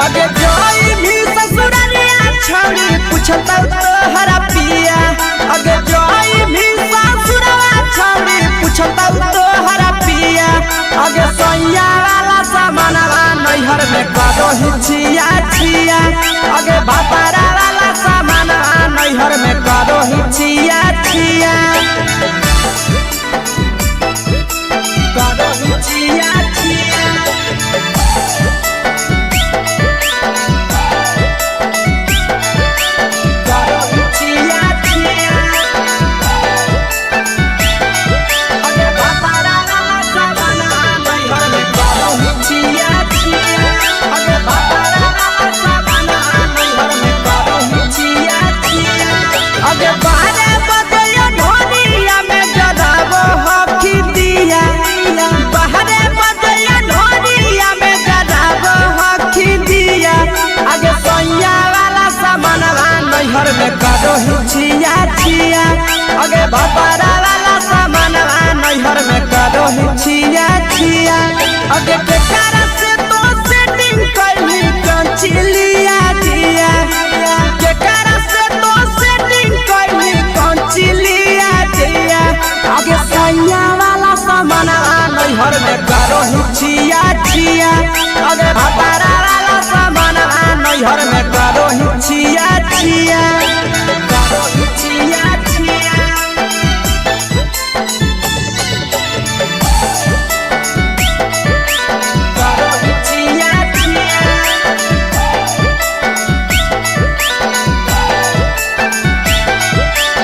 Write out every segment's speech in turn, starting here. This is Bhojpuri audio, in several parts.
अगे जोई भी ससुरालिया छौड़ी पूछता तोहरा पिया। अगे जोई भी ससुरालिया छौड़ी पूछता तोहरा पिया। अगे सैया वाला सामानवा नैहर में कदो हिचिया छिया। अगे बापारा वाला सामानवा नैहर में कदो हिचिया छिया। कदो हिचिया छिया। नैहर में कदो हिचिया छिया। अगे बापारा वाला सामानवा नैहर में कदो हिचिया छिया। अगे केकरा से तो सेटिंग कैली कंचिलिया दिया। केकरा से तो सेटिंग कैली कंचिलिया दिया। अगे सैया वाला सामानवा नैहर में कदो हिचिया छिया। अगे बापारा वाला सामानवा नैहर में कदो हिचिया छिया। कदो हिचिया छिया। कदो हिचिया छिया।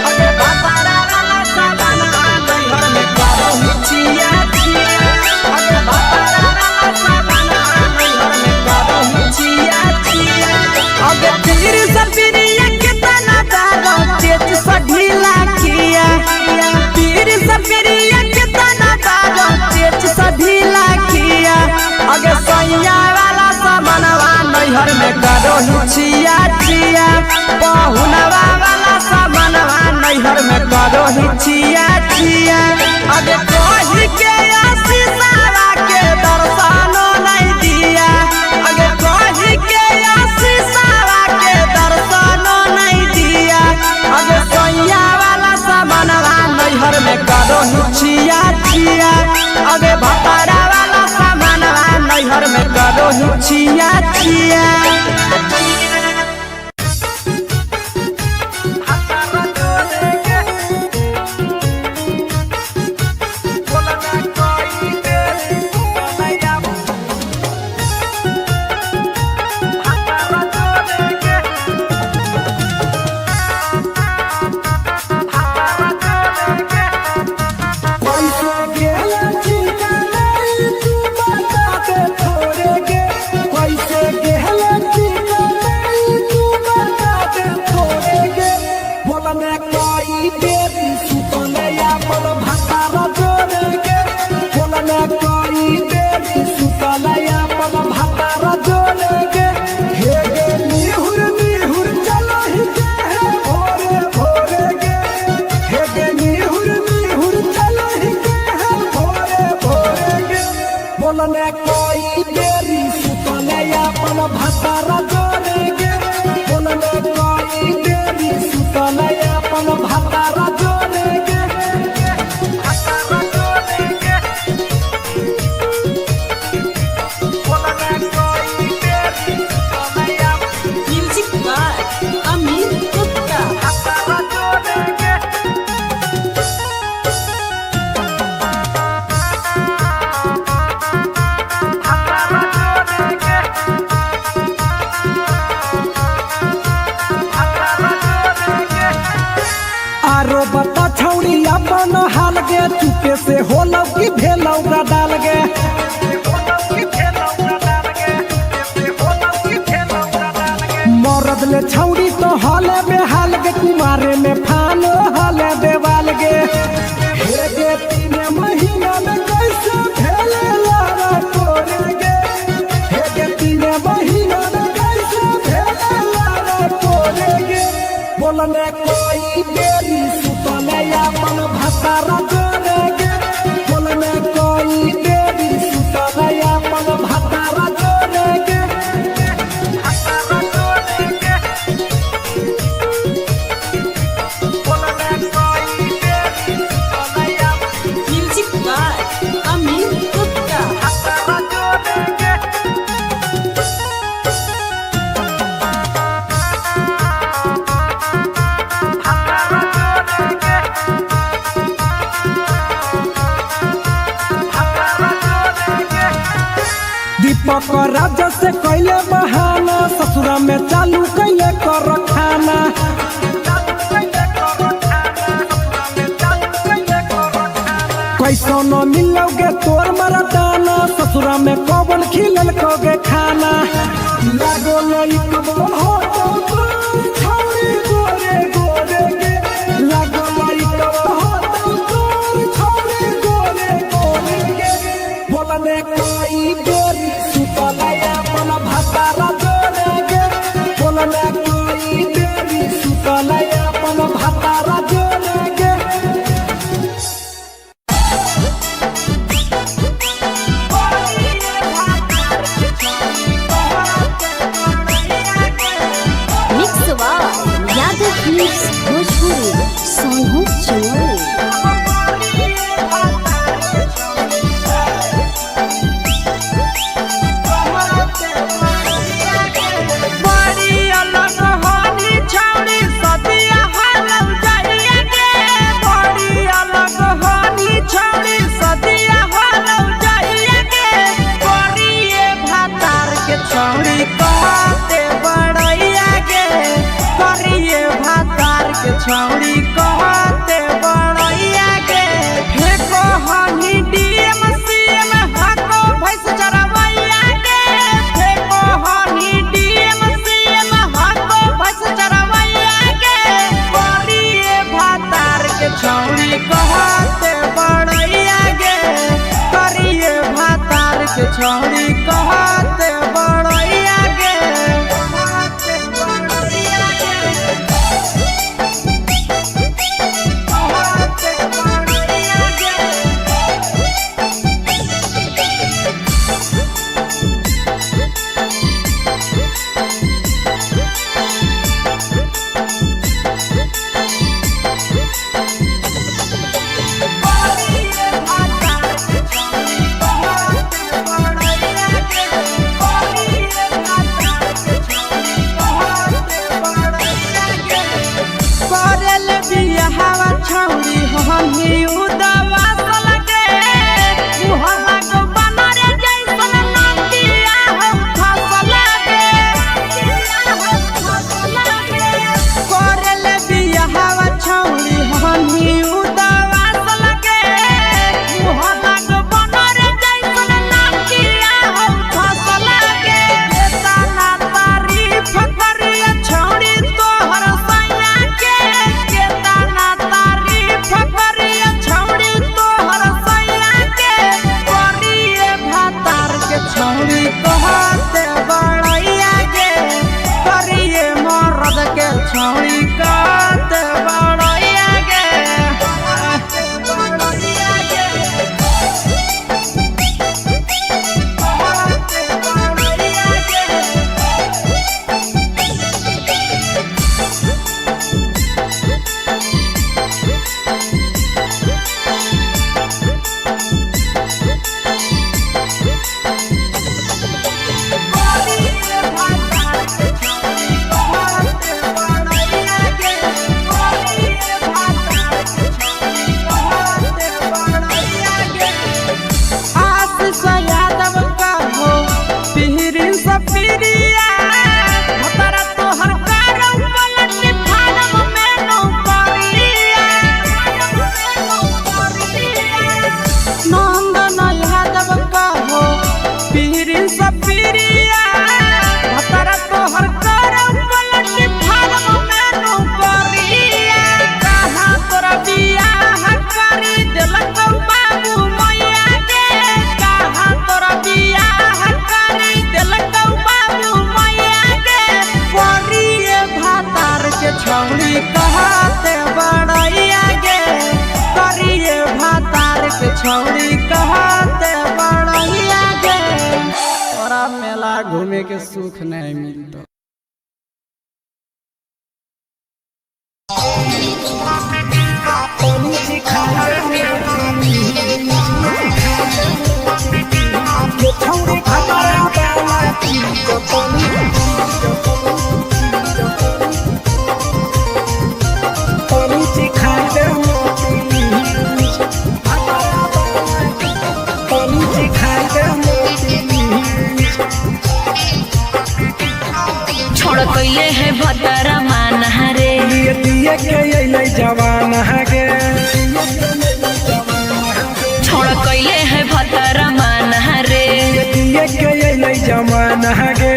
अगे बापारा वाला सामानवा नैहर में कदो हिचिया छिया। अगे बापारा वाला सामानवा नैहर में कदो हिचिया छिया। अगे तीर सपिरिया कितना दारो तेज सढीला किया। तीर सपिरिया कितना दारो तेज सढीला किया। अगे सैया वाला सामानवा नैहर में कदो हिचिया छिया। पहुनवा वाला सामानवा नैहर में कदो हिचिया छिया। अगे कही के आशीषवा के दर्शनो नहीं दिया। अगे कही के आशीषवा के दर्शनो नहीं दिया। अगे सैया वाला सामानवा नैहर में कदो हिचिया छिया। अगे बापारा वाला सामानवा नैहर में कदो हिचिया छिया। अपन हाल गे चुपे से होलौ की भेलौ डाल गे। मरद ले छौड़ी तो हले बेहाल गे कुमारे में फान हले देवाल गे। हे गे 3 महीना में कैसे भेले लारा तोरे गे। हे गे 3 महीना में कैसे भेले लारा तोरे गे। बोलने कोई देरी सुतले अपन भतारा जोरे गे। बोलने कोई देरी सुतले अपन भतारा जोरे गे। से कैले बहाना ससुरा में चालू कैले कर खाना कैसो न मिलोगे तोर मरदाना ससुरा में कौन खिलल कोगे खाना लागो लइकबो हो तो छोरी गोरे गोरे गे लागो लइकबो हो तो छोरी गोरे गोरे गे बोलने कोई गोरी सुतलया मन भातारा जोरे गे बोलने कोई गोरी सुतलया मन भातारा जोरे गे भोजपुरी सोनू चोरी छौड़ी कहते बड़ैया के फेको हनी डीएम सीएम हको भैंस चरवैया के फेको हनी डीएम सीएम हको भैंस चरवैया के करिए भातार के छौड़ी कहते बड़ैया के करिए भातार के छौड़ी कहते बड़ैया के छौड़ी हमी उदवा सलगे मुहल्ला को बनरे जैसन नंदिया हम फसलगे करले बियाहवा छौड़ी हमी उदवा सलगे मुहल्ला को बनरे जैसन नंदिया हम फसलगे तना तारीफ करिए छौड़ी तोहर सैया के तना फकरिया छौड़ी तोहर सैया के करिए भातार के छौड़ी कहते बड़ैया के करिए मर्द के छौड़ी कहते बड़ैया के छौड़ी कहते बड़ैया गे करिए भातार के छौड़ी कहते बड़ैया गे तोरा मेला घूमे के सुख नहीं मिलता छोड़ कैले है भतरा मान रे लिए दिए के अइले जवान गे छोड़ कैले है भतरा मान रे दिए के अइले जवान गे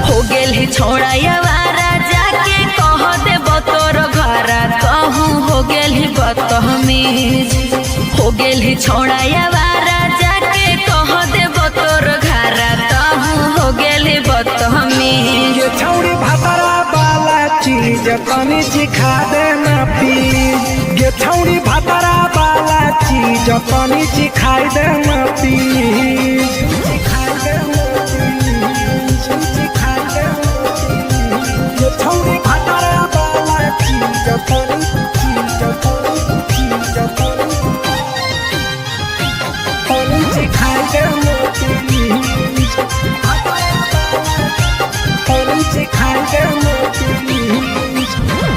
हो गेल ही छोड़ा यावारा जाके कह दे तोर घरा कहूँ हो गेल ही बदतमीज हो गेल ही छोड़ा यावारा जाके कह दे तोर घरा कहूँ हो गेल ही बदतमीज ये छौड़ी भातरा वाला चीज तनी सिखा देना प्लीज ये छौड़ी भातरा वाला चीज तनी सिखाई देना प्लीज सिखाई देना प्लीज सिखाई देना प्लीज ये छौड़ी भातरा वाला चीज तनी सिखाई देना प्लीज सिखाई देना प्लीज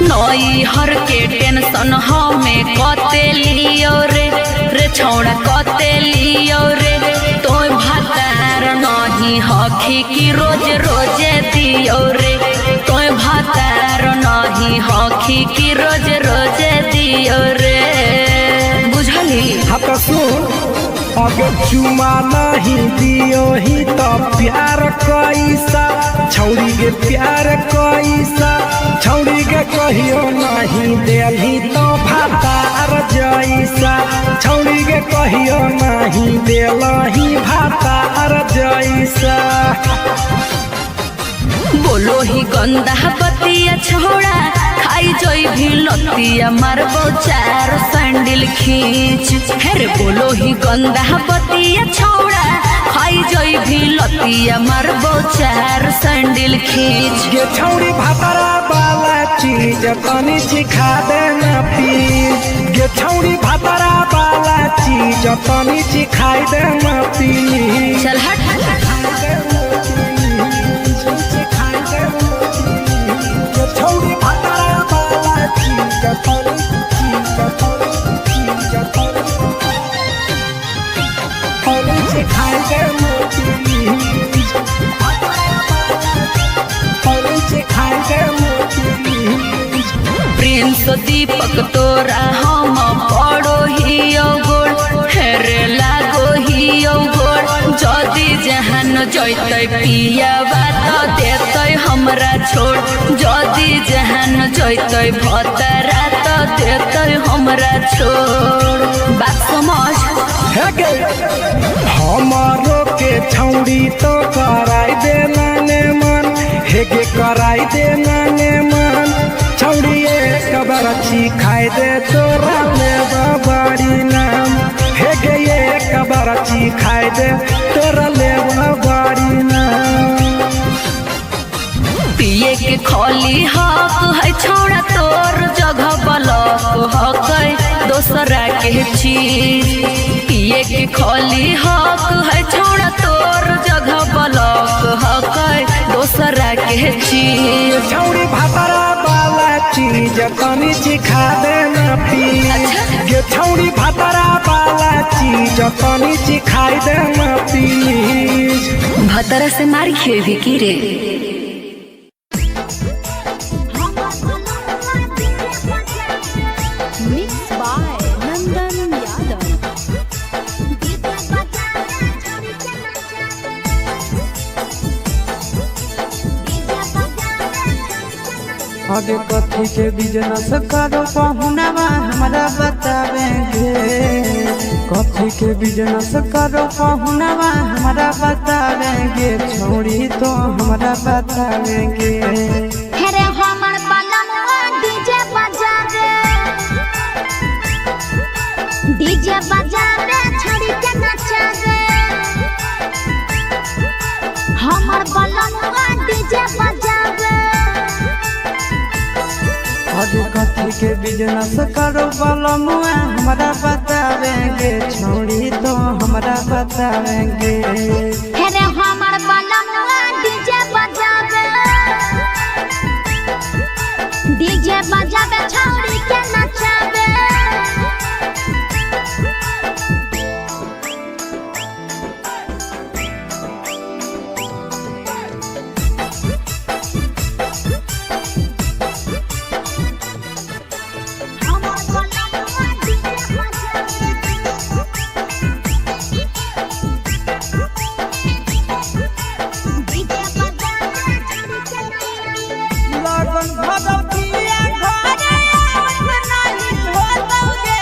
नई हर के टेंशन हमें कते लियो रे छौड़ा कते लियो रे तो भातार नहीं हखी की रोज रोजे दियो रे तो भातार नहीं हखी की रोज रोजे दियो रे बुझली हाथ सुन अगर चुमा नहीं दियो ही तो प्यार कैसा छौड़ी के प्यार कैसा छौड़ी के कहियो नहीं देलही तो भातार जैसा छौड़ी के कहियो नहीं देलही भातार जैसा बोलो ही गंदा बतिया छोड़ा खाई जोई भी लतिया मारबो चार सैंडल खींच हेरे बोलो ही गंदा बतिया छोड़ा खाई जोई भी लतिया मारबो चार सैंडल खींच ये छौड़ी भातरा वाला चीज तनी सिखा देना प्लीज ये छौड़ी भातरा वाला चीज तनी सिखाई देना प्लीज चल हट छौड़ी भातरा वाला चीज तनी सिखाई देना प्लीज सिखाई देना प्लीज प्रिंस दीपक तोरा हम पड़ो ही गोड़ हेरे लागो ही गोड़ जदी जहान जैते पिया बात देते हमरा छोड़ जदी जहान जैते भतरा तो देते हमरा छोड़ बात समझ हमारो के छौड़ी तो कराई देना ने मन हेगे कराई देना ने मन छौड़ी एक बार खाई दे तोरा ले बड़ी नाम हेगे एक बार खाई दे तोरा ले बड़ी नाम पिए के खोली हक है छोड़ा तोर जगह बलक हक दोसरा के चीज पिए के खोली हक है छोड़ा तोर जगह बलक हक दोसरा के चीज छौड़ी भातरा वाला चीज तनी सिखा देना प्लीज ये छौड़ी भातरा वाला चीज तनी सिखाई देना प्लीज भतरा से मार खेवी की रे Mixed by Nandan Yadav. आगे कथी के बिजनेस करो पहुनवा हमरा बतावेंगे कथी के बिजनेस करो पहुनवा हमरा बतावेंगे छोड़ी तो हमरा बतावेंगे हेरे हमर बलमुआ डीजे बजावे छड़ी के नचावे हमर बलमुआ डीजे बजावे आगे कथी के बिजनेस करो बलमुआ हमरा बतावेंगे छोड़ी तो हमरा बतावेंगे हेरे हमर बलमुआ डीजे बजावे छड़ी के नचावे ऐसन भदपिया घरे आवत नहीं होतगे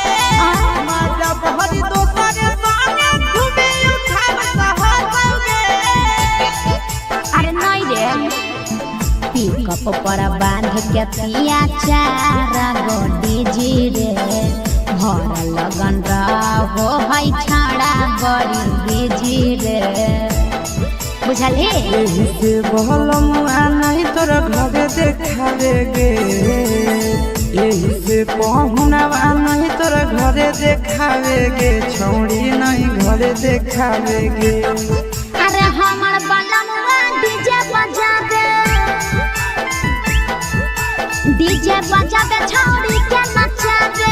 मजा भरी दोसरे संगे घूमे उठावत होतगे अरे नहीं रे पिकअप पर बांध के पिया चार गोडी जी रे भर लगन रहो है छाड़ा बड़ी बीजी रे बुझली यही से बहलमुआ नहीं तोर घरे देखावे गे यही से पहुनवा नहीं तोर घरे देखावे गे छौड़ी नहीं घरे देखावे गे अरे हमर बलमुआ डीजे बजावे छौड़ी के नचावे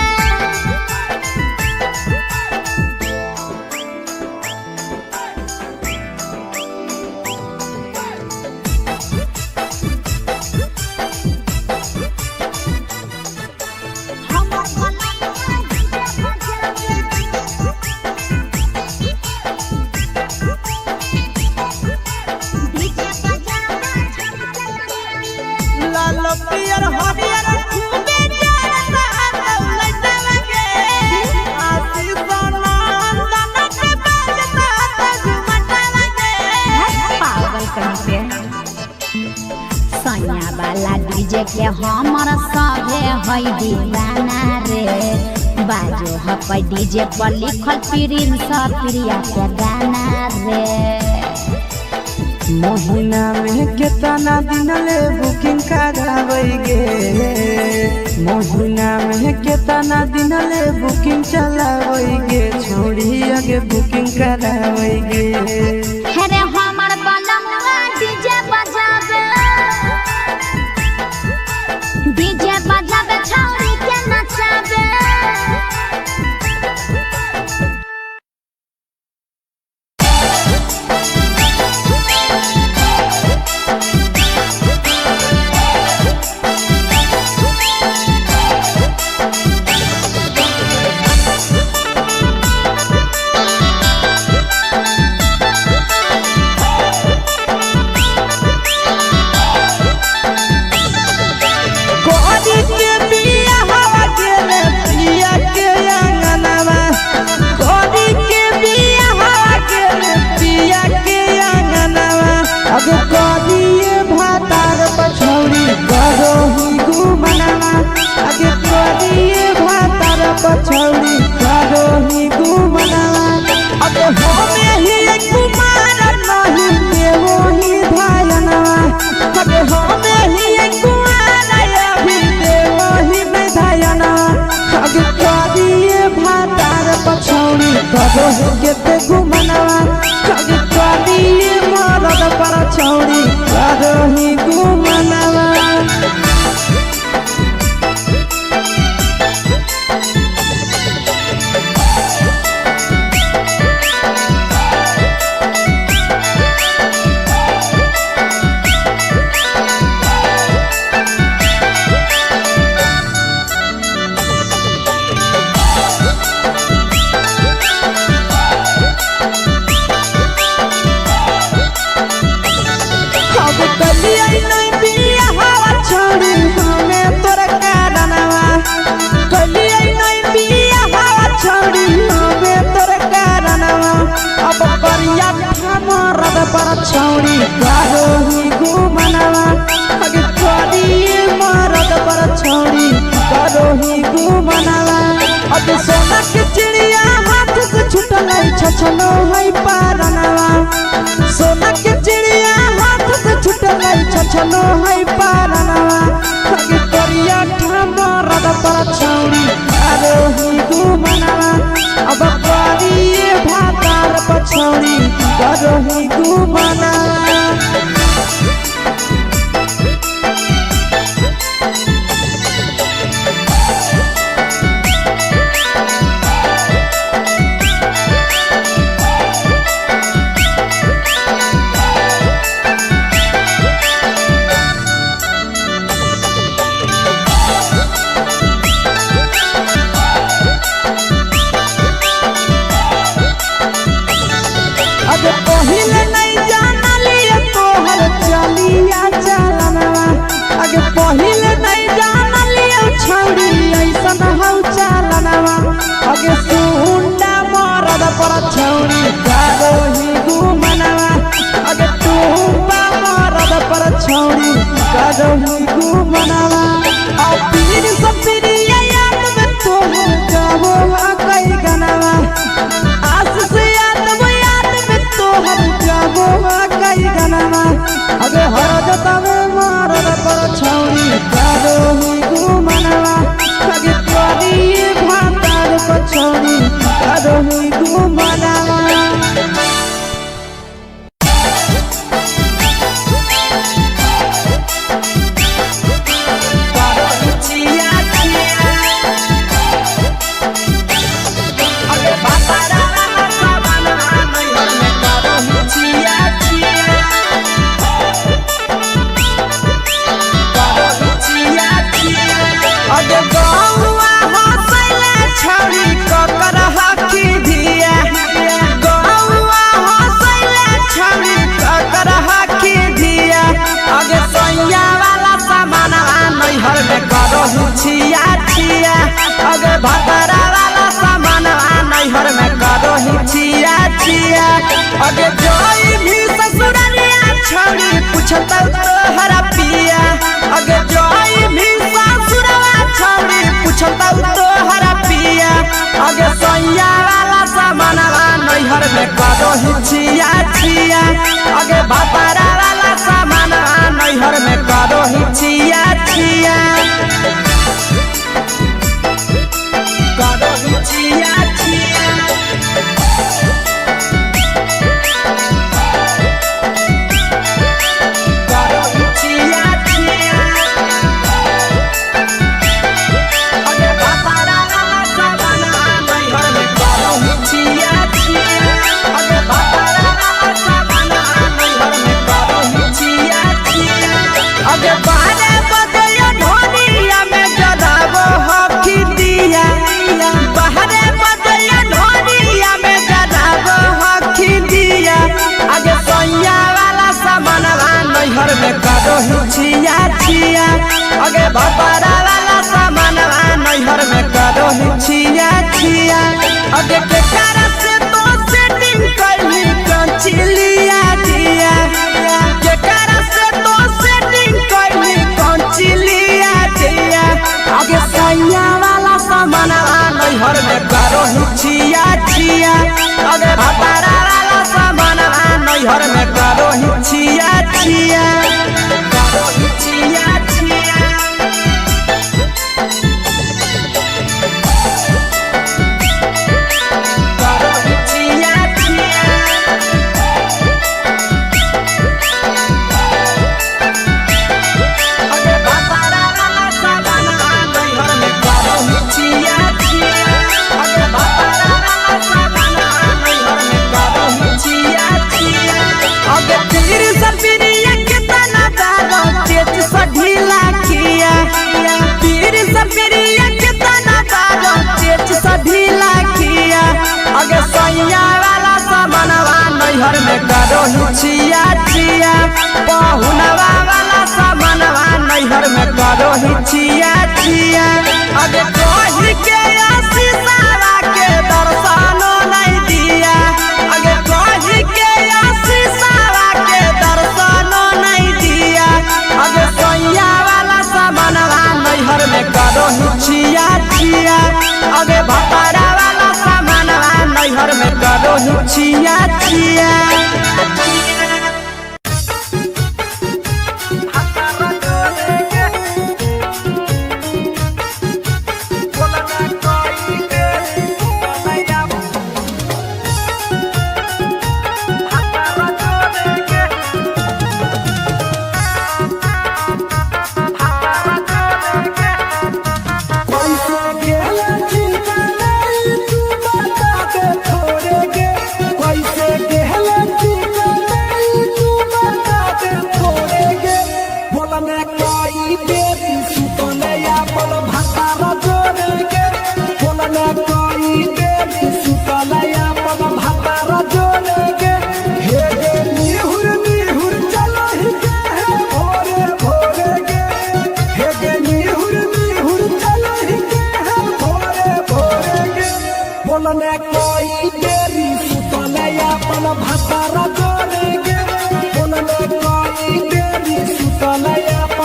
लाल पियर हरियर खूबे जरता दौलत लगे आशीष नंदन के बजता झुमट लगे पागल कहीं पे सैया वाला डीजे के हमर सभे है दीवाना रे बाजो हपै डीजे पर लिखल प्रिंस प्रिया के गाना रे महीना में कितना दिन ले बुकिंग करावेगे महीना में कितना दिन ले बुकिंग चलावेगे छोड़ी आगे बुकिंग करावेगे अरे हमर बलमुआ डीजे बजावे छौड़ी के नचावे अब करिए भातार पछौड़ी करो ही घूमनावा आगे करिए भातार पछौड़ी करो ही घूमनावा अब हमें ही कुमार नहीं देवो ही धायनावा अब हमें ही कुमार अभी देवो ही नहीं धायनावा आगे करिए भातार पछौड़ी करो ही केते घूमनावा आगे करिए मरद पर छौड़ी करो ही घूमनावा पर छौड़ी करो ही घूमनावा आगे करिए मरद पर छौड़ी करो ही घूमनावा अब सोना के चिड़िया हाथ से छूटल छछनो है पारनावा सोना के चिड़िया हाथ से छूटल छछनो है पारनावा आगे करिया मरद पर छौड़ी करो ही घूमनावा अब करिए भातार पछौड़ी करो ही घूमनावा अब पहिले नहीं जाना करही घुमनवा और पीर सपरिया याद में तो गावो कई गनवा आशीष याद में तो गावो कई गनवा अगे हरद तवे मारद पर छौरी करही घुमनवा अगे तोरी भातार पर छौरी करही घुमनवा छिया छिया अगे भतरा वाला सामान नैहर में करही छिया छिया अगे जोई भी ससुरलिया छोड़ी पूछत तोहरा पिया अगे जोई भी ससुरवा छोड़ी पूछत तोहरा पिया अगे सैया वाला सामान नैहर में करही छिया छिया अगे भतरा वाला सामान नैहर में करही छिया छिया छिया छिया छिया छिया अगे भतरा वाला सामान नैहर में करही छिया छिया अगे भतरा वाला सामान नैहर में करही छिया छिया अगे बारे बदलिया ढोलिया में जलावो हकी दिया बहरे बदलिया ढोलिया में जलावो हकी दिया आगे सैया वाला सामान नैहर में करही छिया छिया आगे भतरा वाला सामान नैहर में करही छिया छिया आगे केकरा से तो सेटिंग करही कंचिलिया दिया केकरा से तो सेटिंग करही कंचिलिया दिया आगे सैया वाला सामान नैहर में करही छिया छिया आगे भतरा वाला सामान नैहर में करही छिया छिया करही छिया छिया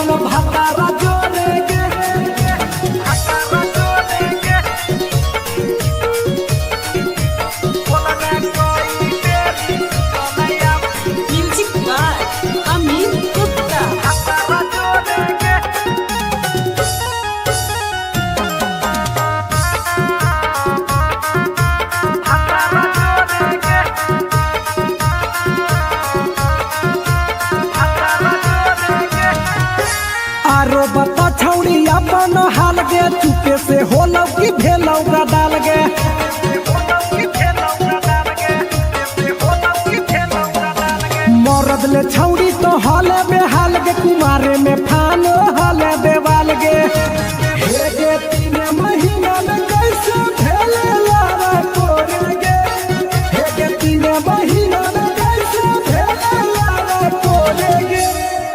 अपन भतारा जोड़ेंगे भतारा जोड़ेंगे बोलने कोई बेरी सुतलैया म्यूजिक बाय अमित गुप्ता। भतारा जोड़ेंगे आरो बता छौड़ी अपन हाल गे चुपे से होलौ की भेलौ गदाल गे मरद ले छौड़ी तो हले बेहाल गे कुमारे में फान हले देवाल गे हे गे 3 महीना में कैसे भेले लारा तोरे गे हे गे 3 महीना में कैसे भेले लारा तोरे गे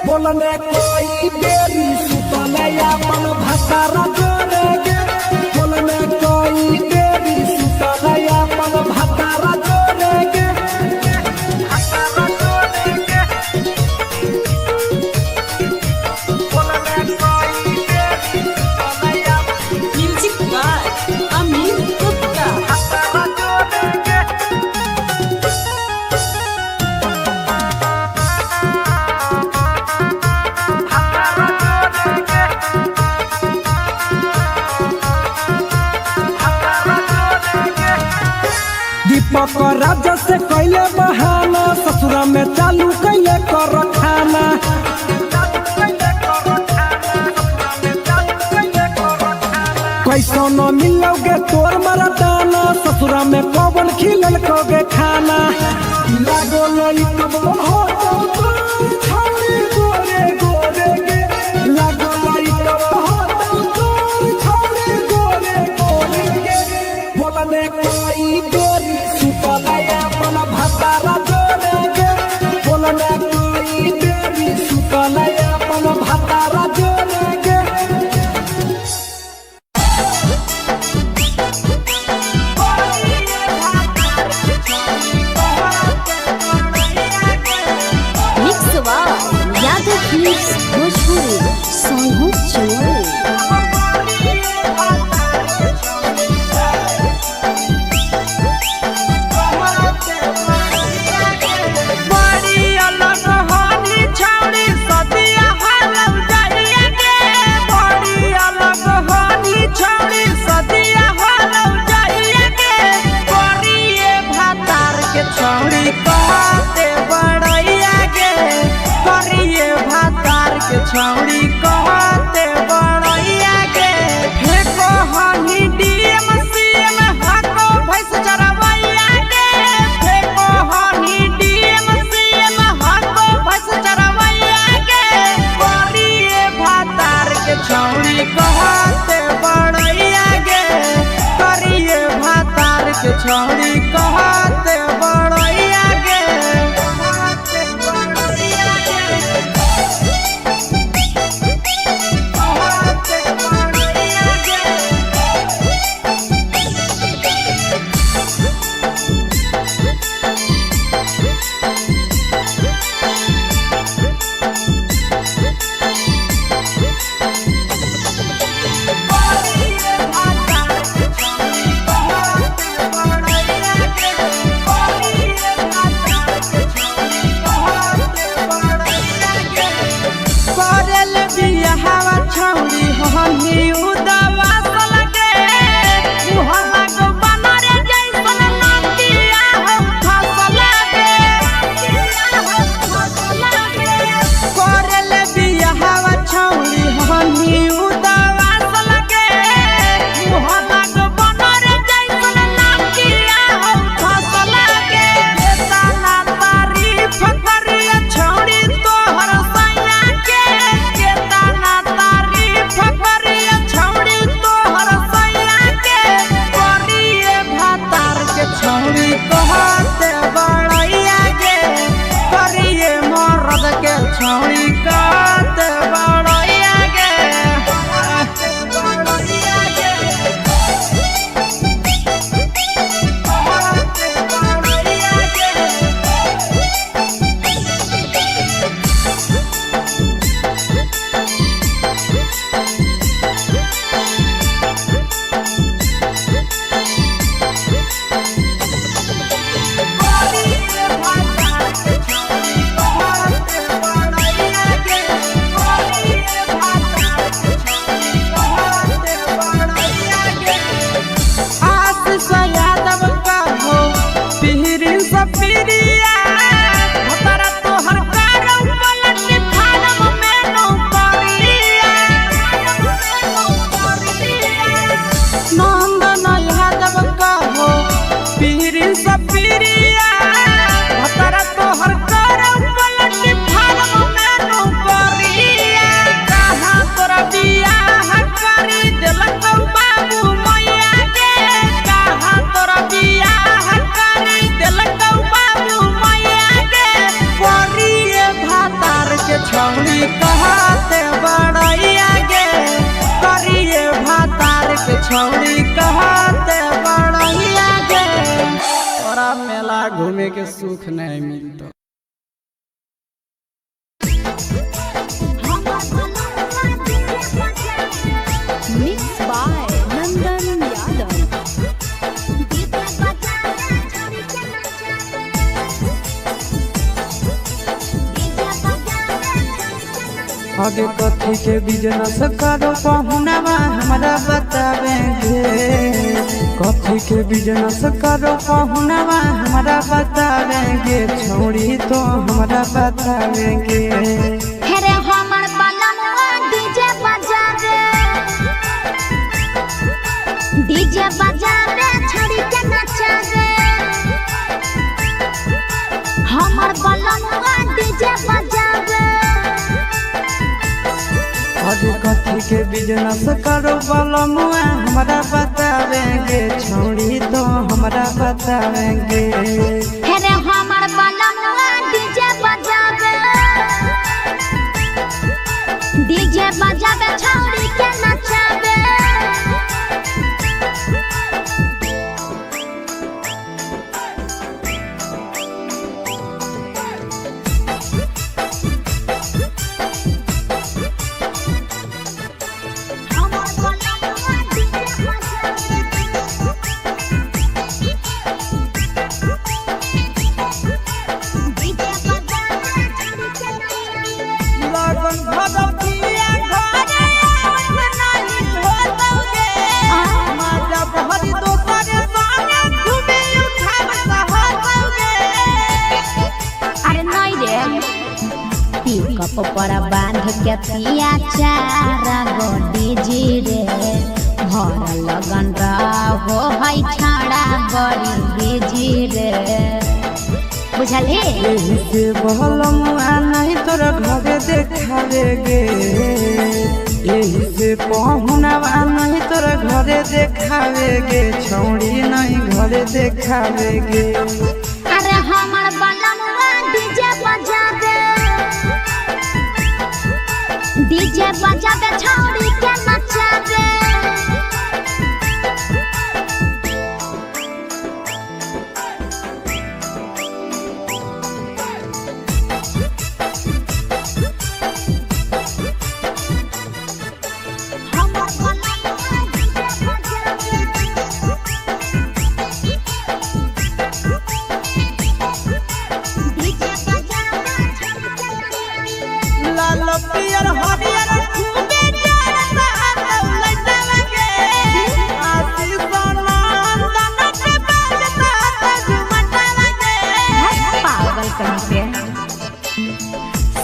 बोलने कोई बेरी सुतलैया अपन भतारा जोड़ेंगे बोलने कोई बेरी सुतलैया अपन भतारा जोड़ेंगे भतारा जोड़ेंगे बोलने कोई बेरी सुतलैया म्यूजिक बाय अमित गुप्ता। भतारा जोड़ेंगे दीपक राजा से कैले बहाना ससुरा में चालू कैले कर खाना कैसो न मिलोगे तोर मरदाना ससुरा में कौन खिलल कोगे खाना लागो लई कब हो छौड़ी गोरे गोरे गे लागो लई कब हो छौड़ी गोरे गोरे गे बोलने कोई बेरी सुतलैया अपन भतारा जोड़ेंगे बोलने कोई बेरी सुतलैया अपन भतारा जोड़ेंगे mix by Yadav films Bhojpuri Sonu चोरी। बड़ी अलग हानी छौड़ी सदिया हालम जाइए गे बड़ी अलग हानी छौड़ी सदिया हालम जाइए गे करिए भातार के छौड़ी कहते बड़ैया गे करिए भातार के छौड़ी कहते बड़ैया गे फेको हानी डीएम सीएम हाको भैंस चरवैया गे फेको हानी डीएम सीएम हाको भैंस चरवैया गे करिए भातार के छौड़ी कहते बड़ैया गे करिए भातार के छौड़ी कहते बड़ैया गे कहते बड़ैया गे कहते बड़ैया गे करल बियाहवा छौड़ी हमी उदवा लगे मुहल्ला को बनरे जैसन नदिया हम फसल लगे करल बियाहवा छौड़ी हमी उदवा लगे मुहल्ला को बनरे जैसन नदिया हम फसल लगे केतना तारीफ करिए छौड़ी तोहर सैया के केतना तारीफ करिए छौड़ी आगे के सुख नहीं मिलता। मिक्स बाय नंदन यादव। आगे कथी के बिजनेस करो पहुनावा हमरा बतावेंगे। कथी के बिजनेस करो पहुनावा हमरा बतावेंगे। छोड़ी तो हमरा बतावेंगे। हेरे हमर बलमुआ डीजे बजावे छोड़ी के नचावे। हमर बलमुआ डीजे बजावे। आगे कथी के बिजनेस करो बलमुआ हमरा बतावेंगे। छोड़ी तो हमरा बतावेंगे। हेरे हमर बलमुआ डीजे बजावे छोड़ी के नचावे। कप पर बांध के पिया चारा गोडी जी रे। भर लगन रहो है छाड़ा बड़ी बीजी रे। बुझले यही से बहलमुआ नहीं तोरा घरे देखावेगे। यही से पहुनावा नहीं तोरा घरे देखावेगे। छोड़ी नहीं घरे देखावेगे। अरे हमर बलमुआ डीजे बजावे छोड़ी के नचावे।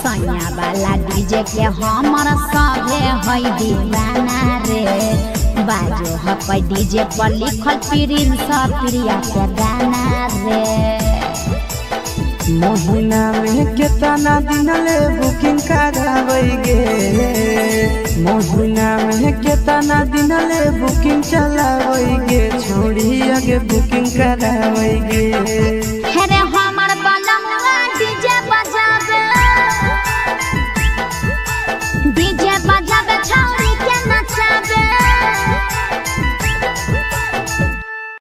सैया वाला डीजे के हमर सभे है दीवाना रे। बाजो है डीजे पर लिखल प्रिंस प्रिया के गाना रे। महीना में कितना दिन ले बुकिंग करावेगे। महीना में कितना दिन ले बुकिंग चलावेगे। छोड़ी आगे बुकिंग करावेगे। हेरे हमर बलमुआ डीजे